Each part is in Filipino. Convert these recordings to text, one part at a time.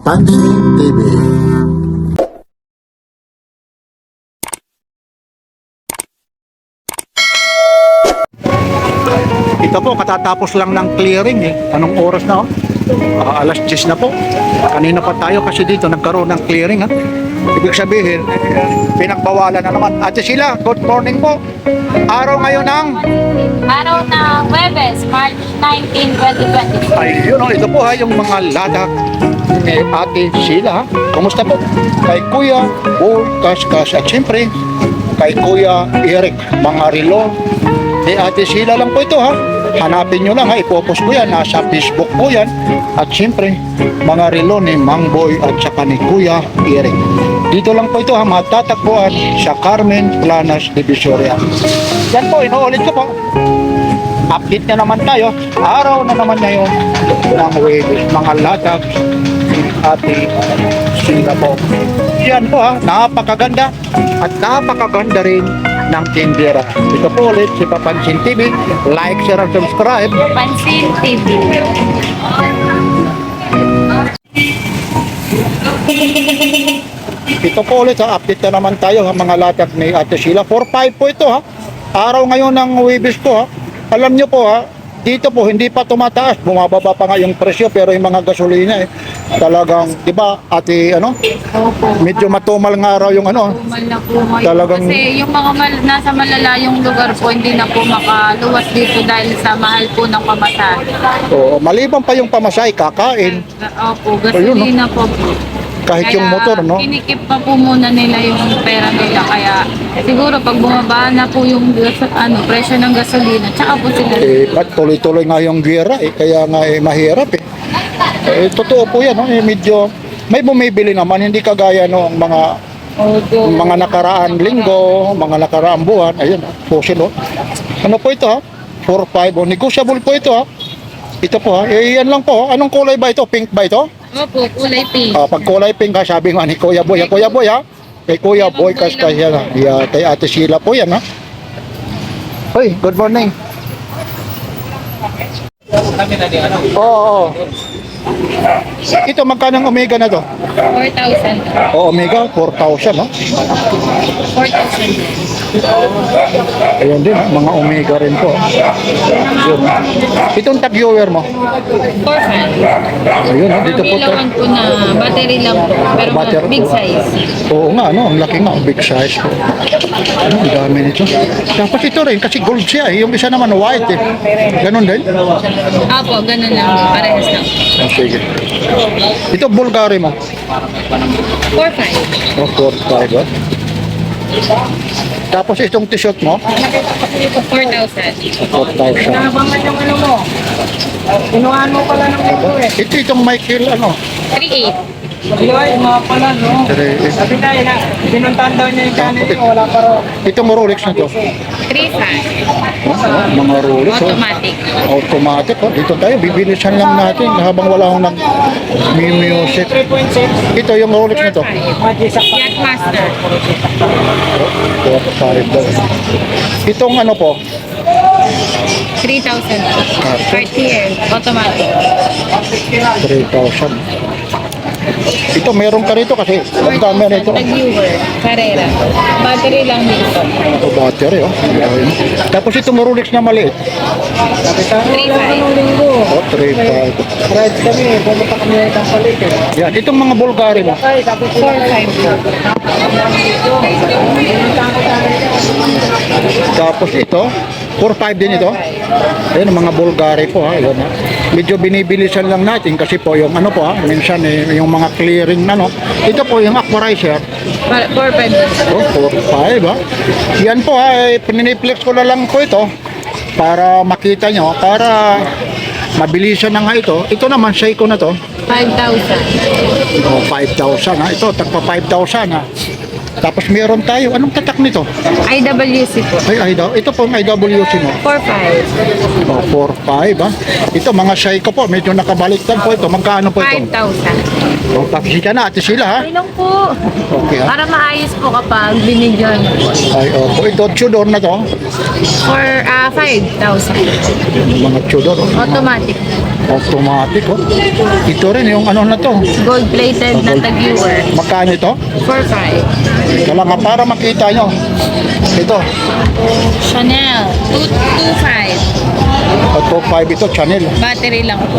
Papansin TV. Ito po, katatapos lang ng clearing eh. Anong oras na oh? Alas 10 na po. Kanina pa tayo kasi dito nagkaroon ng clearing ha. Ibig sabihin, pinagbawalan na naman. Ate Sheila, good morning po. Araw ngayon ng... Araw ng Huwebes, March 19, 2020. Ayun oh, ito po ha, yung mga ladak ni Ate Sheila ha. Kumusta po? Kay Kuya Bull Kaskas at siyempre kay Kuya Eric Mangarilo. Ni Ate Sheila lang po ito ha. Hanapin nyo lang ha, ipopost ko yan, nasa Facebook po yan. At siyempre, mga relo ni Mang Boy at saka ni Kuya Eric. Dito lang po ito ha, matatagpuan sa Carmen Planas Divisoria. Yan po, inuulit ko po. Update na naman tayo. Araw na naman ngayon ng Huwebes, mga latag ni Ate Sheila po. Yan po ha, napakaganda at napakaganda rin ng tindera. Ito po ulit si Papansin TV. Like, share, and subscribe. Pansin TV. Ito po ulit ha, update na naman tayo ha, mga latag ni Ate Sheila. 4-5 po ito ha. Araw ngayon ng Huwebes po ha. Alam nyo po ha, dito po hindi pa tumataas, bumababa pa nga yung presyo, pero yung mga gasolina talagang, di ba, ate, Opo. medyo matumal nga raw yung Tumal na po ngayon. Talagang- Kasi yung mga nasa malalayong lugar po, hindi na po makaluwas dito dahil sa mahal po ng pamasahe. Oo, maliban pa yung pamasahe, kakain, Opo, Ayun, no? gasolina po. kahit yung motor, no? Kinikip pa po muna nila yung pera nila. Kaya siguro pag bumaba na po yung presyo ng gasolina, tsaka po sila. At tuloy-tuloy nga yung gera, kaya nga mahirap eh. Totoo po yan, no? Medyo, may bumibili naman, hindi kagaya no, ang mga nakaraan linggo, mga nakaraan buwan, ayun, pusin oh. Ano po ito ha? 4-5, oh. Negotiable po ito ha. Ito po ha, yan lang po. Anong kulay ba ito? Pink ba ito? Opo, kulay pink. Pag kulay pink ha, sabi nga ni Kuya Boy. Kuya Boy ha, kay Kuya Boy kas yan ha. Kay Ate Sheila po yan ha. Hoy, good morning. Oo. Ito magkano ang Omega na to? 4,000. O Omega 4,000 no? 4,000. Ayun din ha, mga Omega rin po. Yun. Itong tag-viewer mo. 4,500. Ayun ha, dito po. Ilawan po na battery lang po. Pero Battery. big size. Oo nga, no? Ang laki nga, big size po. Ang dami nito. Tapos ito rin, kasi gold siya eh. Yung isa naman white eh. Ganon din? Apo, ganun lang din. Parehas lang. Sige. Ito Bulgari mo. 4,500. O, 4,500 ah. Tapos itong t-shirt mo, 4,000. 4,000. Nabangan yung ano mo. Inuhan mo pala ng ito eh. Itong Michael, 3,800. Ay, mga pala, no? Sabi tayo na, pinuntahan daw niya yung kanin niya, wala pa raw. Itong Rolex na to. 3,500. Mga Rolex. Oh. Automatic. Automatic. Oh. Dito tayo, bibilisan lang natin habang wala akong music. 3.6. Ito yung Rolex na to. 4,500. Magisak pa. Yachtmaster. 4,500 daw. Itong ano po, 3,000. RTL. Automatic. 3,000. Ito meron ka rito kasi ang dami nito. Tag-viewer. Carrera. Battery lang dito. Ito battery oh. Ayun. Tapos itong Rolex na maliit. Sabi tayo, wala pa nung linggo. Oh, 3,500. Rides kami, pumunta kami ng palit eh. Yan, itong mga Bulgari mo. Ay, sabi ko, 4,500. Tapos ito, 4,500 din ito. Ayun, mga Bulgari po ha. Ayun, ha. Medyo binibilisan lang natin kasi po yung ano po ha, minsan yung mga clearing na no. Ito po yung Aquarizer. 4,500. Oh, 4,500 ha. Yan po ha, piniplex ko na lang po ito para makita nyo, para mabilisan na nga ito. Ito naman, Seiko na to. 5,000. Oh, 5,000 ha. Ito, tagpa 5,000 ha. Tapos meron tayo, anong tatak nito? IWC po. Ay, ito po ang IWC mo. 4,500. Oh, 4,500 ha. Ito, mga Seiko po, medyo nakabaliktad po ito. Magkano po ito? 5,000. Oh, tapos ka na, Ate Sheila ha. Ilang po? Okay ha. Para maayos po kapag binigyan po. Ay, oh, ito, Tudor na to. For 5,000. Mga Tudor. Oh. Automatic. Automatic, oh. Ito rin, yung ano na to. Gold-plated na tag-viewer. Magkano ito? 4.5. Kaya nga, para makita nyo. Ito. Chanel, 2.5. Ito 5 ito, Chanel. Battery lang po.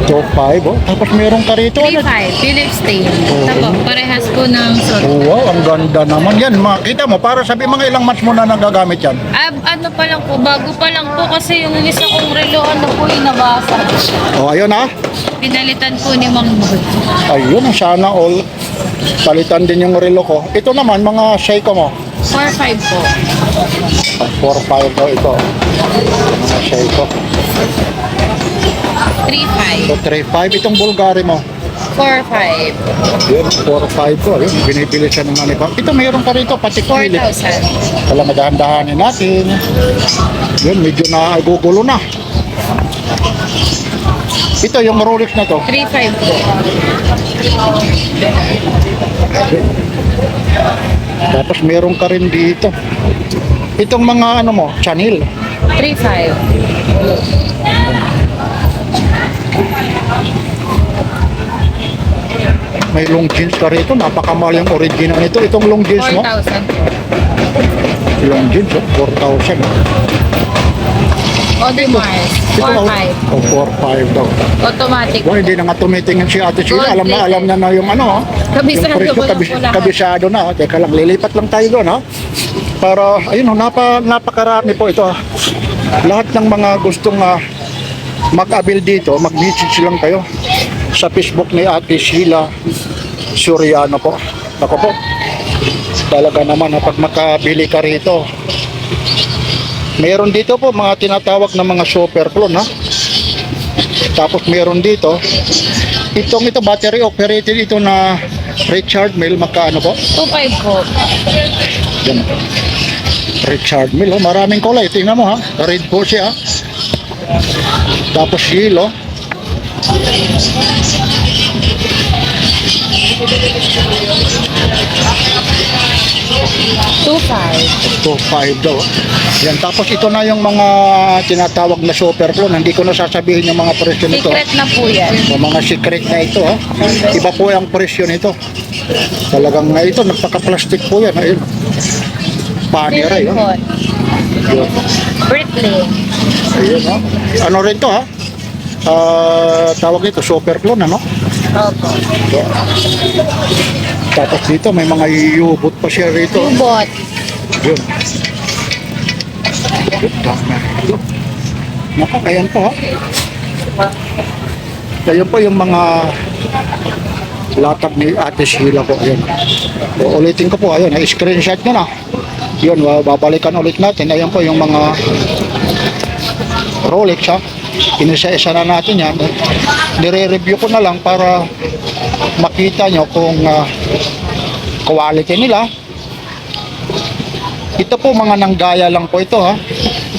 Ito 5, oh. Tapos meron ka rito. 3.5. Philips stain. Tapo, parehas po ng suot. Oh, wow, ang ganda naman yan. Makita mo, para sabi mga ilang months mo na nagagamit yan. Ano pa lang po, bago pa lang po kasi yung isa kong relo, ano po yung nabasa. Oh, ayun ha. Pinalitan po ni Mang Boy. Ayun, sana all. Palitan din yung relo ko. Ito naman, mga Seiko mo. 4.5 po. 4-5 daw ito. Mga Seiko. 3.5. So, 3-5 itong Bulgari mo. 4.5. Yun, 4-5 ko. Ayun, binibili siya ng ano pa. Ito, mayroon pa rito, pati kilit. 4,000. Kala madahan-dahanin natin. Yun, medyo nagugulo na. Ito, yung Rolex na to. 3.5 po. Tapos meron ka rin dito. Itong mga ano mo, Chanel. 3.5. May long jeans ka rito. Napakamahal yung original nito. Itong long jeans mo. 4,000. Long jeans, oh, 4,000. Audemars. Ito, 4.5. oh, 4,500 daw. Automatic. Well, hindi na nga tumitingin si Ate Sheila. Gold Alam na yung ano, ha? Kabisado yung presyo, ko lang po lahat. kabisado na. Ha? Teka lang, lilipat lang tayo doon, ha? Para, ayun, napakarami po ito, ha? Lahat ng mga gustong mag-abil dito, mag-message lang kayo sa Facebook ni Ate Sheila Soriano po. Ako po, talaga naman, pag makabili ka rito, meron dito po mga tinatawag na mga super clone, ha? Tapos meron dito, ito battery operated ito na Richard Mille, magkano po? 2.5 po. Yan. Richard Mille, oh, maraming kulay. Tingnan mo, ha? Red po siya, ha? Tapos yellow. Ito 5 daw. Yan, tapos ito na yung mga tinatawag na super clone. Hindi ko na sasabihin yung mga presyo nito. Secret na po yan. Yung mga secret na ito, ha? Iba po yung presyo nito. Talagang ito, nagpaka-plastic po yan. Ayun. Paneray, ha? Silicone. Yun. Bricklink. Ayun, ha? Ano rin to, ha? Tawag ito, super clone, ano? Opo. Tapos dito, may mga yubot pa siya rito. Ubot. Yun. Naku, ayan po, ha? Ayan po yung mga latag ni Ate Sheila po. Ayan. O, ulitin ko po, ayan. I-screenshot nyo na. Yun, babalikan ulit natin. Ayan po yung mga Rolex, ha? Inisa-isa na natin yan. Nire-review ko na lang para makita nyo kung quality nila. Ito po mga nanggaya lang po ito, ha.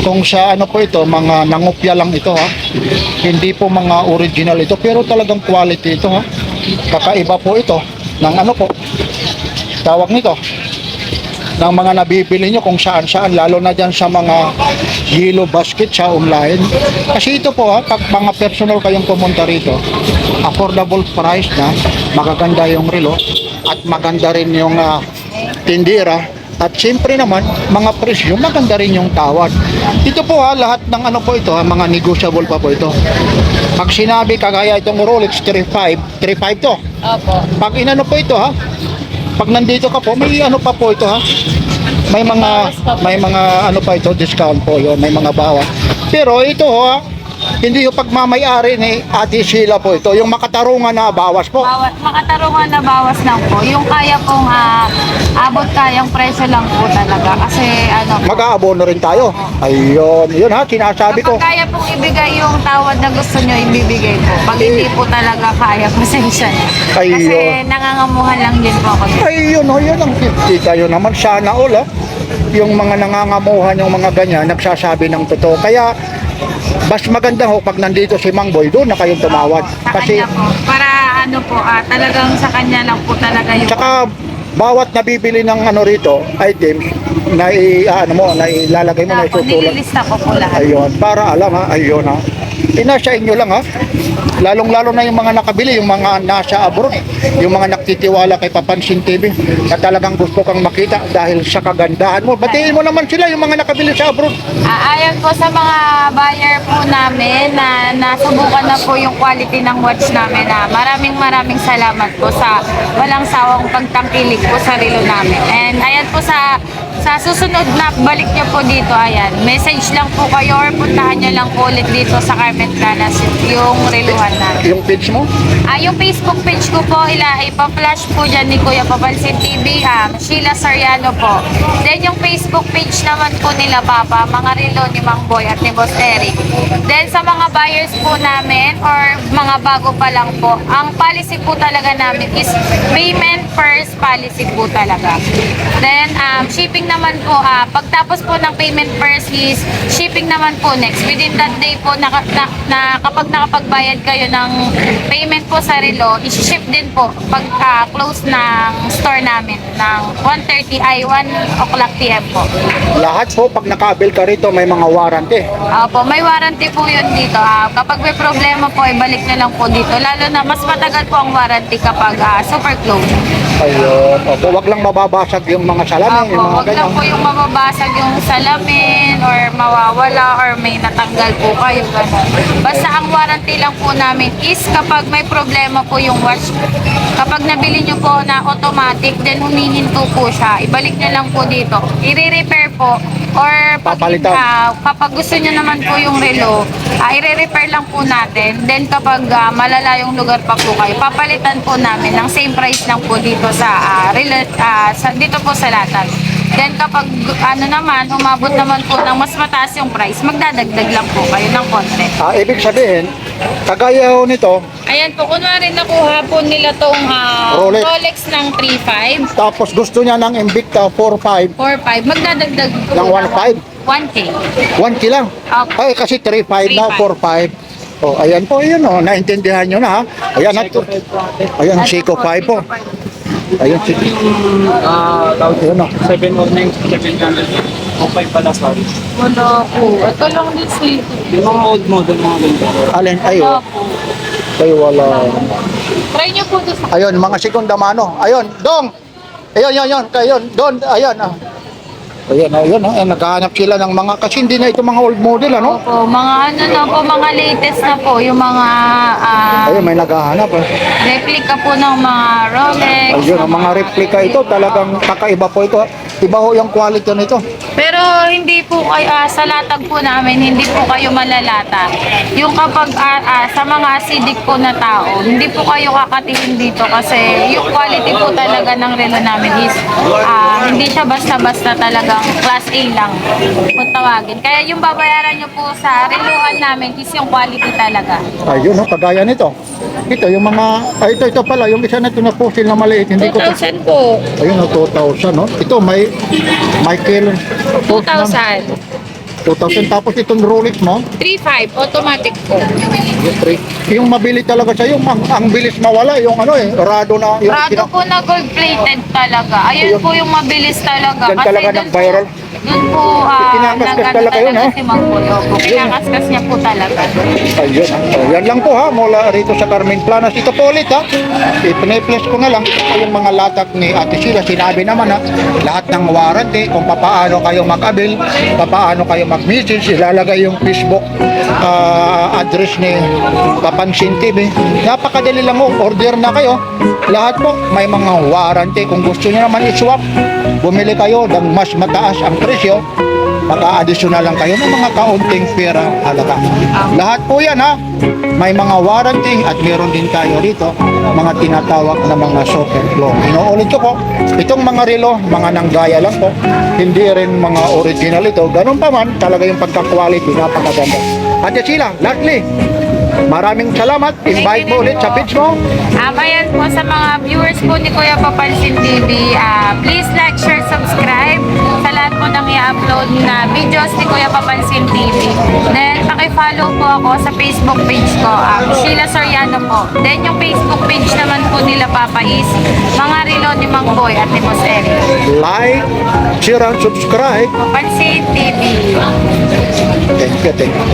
Kung sa ano po ito, mga nangopya lang ito, ha. Hindi po mga original ito, pero talagang quality ito, ha. Kakaiba po ito ng ano po, tawag nito, ng mga nabibili nyo kung saan-saan, lalo na dyan sa mga yellow basket sa online. Kasi ito po, ha, pag mga personal kayong pumunta rito, affordable price na, magaganda yung relo at maganda rin yung tindira, at siyempre naman mga presyo, maganda rin yung tawad. Ito po, ha, lahat ng ano po ito, ha, mga negotiable pa po ito. Pag sinabi kagaya itong Rolex 3.5 to. Opo. Pag inano po ito, ha, pag nandito ka po, may ano pa po ito, ha. May mga ano pa ito, discount po yun, may mga bawas. Pero ito, ha, hindi yung pagmamayari ni Ate Sheila po ito, yung makatarungan na bawas po. Makatarungan na bawas lang po. Yung kaya pong abot kayang presyo lang po talaga. Kasi ano po, Mag-aabono rin tayo. Ayun, yun ha, sinasabi ko. kapag kaya pong ibigay yung tawad na gusto nyo, ibibigay po. Pag hindi po talaga kaya, pasensya na. Kasi Ayun. nangangamuhan lang din po ako. Ayun, oh, yun ang 50 kayo naman. Sana all, ha. Yung mga nangangamuhan, yung mga ganyan, nagsasabi ng totoo. Kaya, mas maganda ho pag nandito si Mang Boy, doon na kayong tumawad. Sa Kasi, kanya po. Para ano po, talagang sa kanya lang po talaga yung... tsaka, bawat nabibili ng ano rito, items, na na ilalagay mo, na Opo, isusulat. nililista ko po lahat. Ayun, para alam ha, ayun ha. Nasa inyo lang ha. Lalong-lalo na yung mga nakabili, yung mga nasa abroad, yung mga nagtitiwala kay Papansin TV na talagang gusto kang makita dahil sa kagandahan mo. Batiin mo naman sila, yung mga nakabili sa abroad. Ayon po sa mga buyer po namin na nasubukan na po yung quality ng watch namin na maraming salamat po sa walang sawang pagtangkilik po sa relo namin. And ayan po sa susunod na balik nyo po dito, ayan, message lang po kayo or puntahan nyo lang po ulit dito sa Carmen Planas yung reluhan namin. Yung page mo, Yung Facebook page ko po, ipa-flash po dyan ni Kuya Papansin TV, Sheila Soriano po. Then yung Facebook page naman po nila Papa, mga relo ni Mang Boy at ni Boss Eric. Then sa mga buyers po namin or mga bago pa lang po, ang policy po talaga namin is payment first policy po talaga. Then shipping naman po, pagtapos po ng payment first is shipping naman po next. Within that day po, kapag nakapagbayad kayo ng payment po sa relo, i-ship din po pag close ng store namin ng 1 o'clock PM po. lahat po, pag nakabil ka rito, may mga warranty. Opo, may warranty po yun dito. Kapag may problema po, ibalik na lang po dito. Lalo na mas matagal po ang warranty kapag super close. Ayun, opo, wag lang mababasag yung mga salamin, Opo, yung mga wag lang ganyan. po yung mababasag yung salamin or mawawala or may natanggal po kayo. Ganun. Basta ang warranty lang po namin is kapag may problema po yung watch, kapag nabili nyo po na automatic, then humihinto po siya, ibalik nyo lang po dito. I-repair po or pag, Papalitan. kapag gusto nyo naman po yung relo, i-repair lang po natin. Then kapag malala yung lugar pa po kayo, papalitan po namin ng same price lang po dito sa dito po sa Latag. Then kapag naman, umabot naman po ng mas mataas yung price, magdadagdag lang po kayo ng konti. Ibig sabihin, kagaya ho nito, Ayan po, kunwari nakuha po nila tong Rolex. Rolex ng 3.5, tapos gusto niya ng Invicta 4.5, 4.5, magdadagdag po ng 1.5, 1K. 1K lang. Opo. Ay, kasi 3.5 na, 4.5. Oh, ayan po, yun oh, naintindihan nyo na ha. Ayan, ayan, ang Seiko 5 po. Ayun, Tawag Ayun, oh. 709, 700. Okay pala, sorry. Wala po. Ito lang din si Yung mga old model, mga ganito. alin, Wala ayun. po. Ay, wala. Try nyo po doon sa Ayun, mga segunda mano. Ayun, dong! Ayun, ayun, doon, ayun. Ayun, naghahanap sila ng mga, kasi hindi na ito mga old model, ano? po. Mga na po, mga latest na po. Yung mga Ayun, may naghahanap. replica po ng mga Rolex. Ayun, ang mga replika ito, talagang kakaiba po ito. Iba ho yung quality nito. Pero hindi po kayo, sa latag po namin, hindi po kayo malalata. Yung kapag sa mga acidic po na tao, hindi po kayo kakatingin dito kasi yung quality po talaga ng relo namin is hindi siya basta-basta talagang class A lang kung tawagin. Kaya yung babayaran nyo po sa reluhan namin is yung quality talaga. Ayun, kagaya nito. Ito, yung mga, ito pala, yung isa na ito na pusil na maliit. Hindi ko 2,000 po. Ayun, 2,000, no? Ito, may Michael. 2,000. 2,000. Tapos itong Rolex mo, 3,500 automatic po. yung mabili talaga sa'yo, ang bilis mawala, yung rado na, yung Rado po na gold plated talaga. Ayun po yung mabilis talaga. Yan talaga dun nag-viral. Doon po, Kinakaskas talaga yun, ha? si Mang Boy. Opo, kinakaskas niya po talaga. Ayun, yan lang po ha, mula rito sa Carmen Planas. Ito po ulit ha, ipinay-flash ko na lang. Ito yung mga latak ni Ate Sheila, sinabi naman ha, lahat ng warranty, kung paano kayo mag-abil, paano kayo mag-message, ilalagay yung Facebook address ni Papansin TV. Napakadali lang mo, order na kayo. Lahat po, may mga warranty. Kung gusto niyo naman i-swap, bumili kayo ng mas mataas ang presyo, maka-additional lang kayo ng mga kaunting pera halaga. Lahat po yan ha, may mga warranty at meron din tayo rito mga tinatawag na mga super flow. Inuulit ko po, itong mga relo, mga nanggaya lang po, hindi rin mga original ito. Ganun pa man, talaga yung pagka-quality, napakaganda. Ate Sheila, lastly, maraming salamat. Invite mo ulit sa page mo. Ayan po sa mga viewers po ni Kuya Papansin TV. Please like, share, subscribe sa lahat po ng i-upload na videos ni Kuya Papansin TV. Then, paki-follow follow po ako sa Facebook page ko, Sheila Soriano po. Then yung Facebook page naman po nila Papa is Mga Relo ni Mang Boy at ni Boss Eric. Like, share, and subscribe. Papansin TV. Thank you.